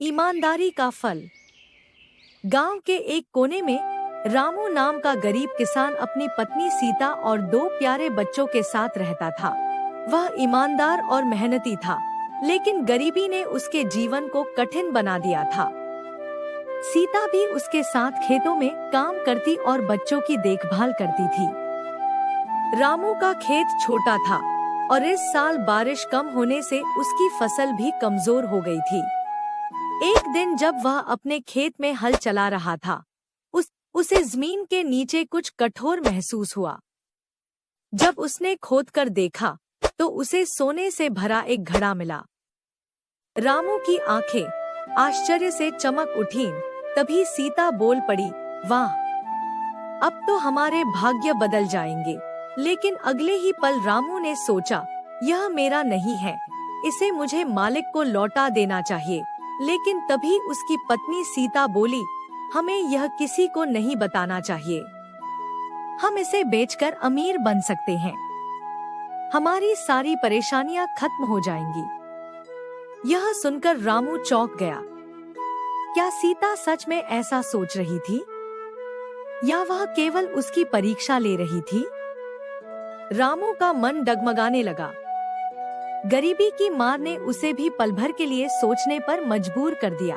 ईमानदारी का फल। गांव के एक कोने में रामू नाम का गरीब किसान अपनी पत्नी सीता और 2 प्यारे बच्चों के साथ रहता था। वह ईमानदार और मेहनती था, लेकिन गरीबी ने उसके जीवन को कठिन बना दिया था। सीता भी उसके साथ खेतों में काम करती और बच्चों की देखभाल करती थी। रामू का खेत छोटा था और इस साल बारिश कम होने से उसकी फसल भी कमजोर हो गई थी। एक दिन जब वह अपने खेत में हल चला रहा था, उसे जमीन के नीचे कुछ कठोर महसूस हुआ। जब उसने खोदकर देखा तो उसे सोने से भरा एक घड़ा मिला। रामू की आंखें आश्चर्य से चमक उठीं। तभी सीता बोल पड़ी, वाह, अब तो हमारे भाग्य बदल जाएंगे। लेकिन अगले ही पल रामू ने सोचा, यह मेरा नहीं है, इसे मुझे मालिक को लौटा देना चाहिए। लेकिन तभी उसकी पत्नी सीता बोली, हमें यह किसी को नहीं बताना चाहिए। हम इसे बेचकर अमीर बन सकते हैं, हमारी सारी परेशानियां खत्म हो जाएंगी। यह सुनकर रामू चौंक गया। क्या सीता सच में ऐसा सोच रही थी, या वह केवल उसकी परीक्षा ले रही थी? रामू का मन डगमगाने लगा। गरीबी की मार ने उसे भी पल भर के लिए सोचने पर मजबूर कर दिया।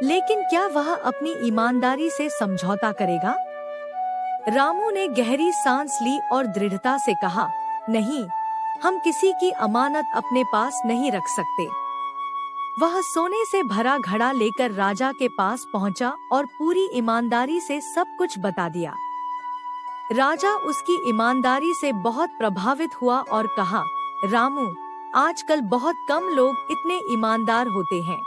लेकिन क्या वह अपनी ईमानदारी से समझौता करेगा? रामू ने गहरी सांस ली और दृढ़ता से कहा, नहीं, हम किसी की अमानत अपने पास नहीं रख सकते। वह सोने से भरा घड़ा लेकर राजा के पास पहुंचा और पूरी ईमानदारी से सब कुछ बता दिया। राजा उसकी ईमानदारी से बहुत प्रभावित हुआ और कहा, रामू, आजकल बहुत कम लोग इतने ईमानदार होते हैं।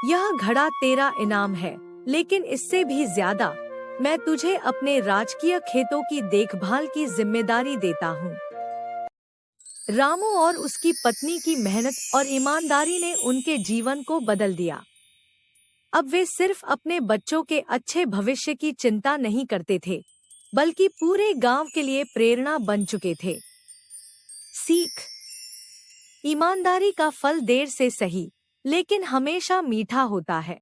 यह घड़ा तेरा इनाम है, लेकिन इससे भी ज्यादा मैं तुझे अपने राजकीय खेतों की देखभाल की जिम्मेदारी देता हूँ। रामू और उसकी पत्नी की मेहनत और ईमानदारी ने उनके जीवन को बदल दिया। अब वे सिर्फ अपने बच्चों के अच्छे भविष्य की चिंता नहीं करते थे, बल्कि पूरे गांव के लिए प्रेरणा बन चुके थे। सीख: ईमानदारी का फल देर से सही, लेकिन हमेशा मीठा होता है।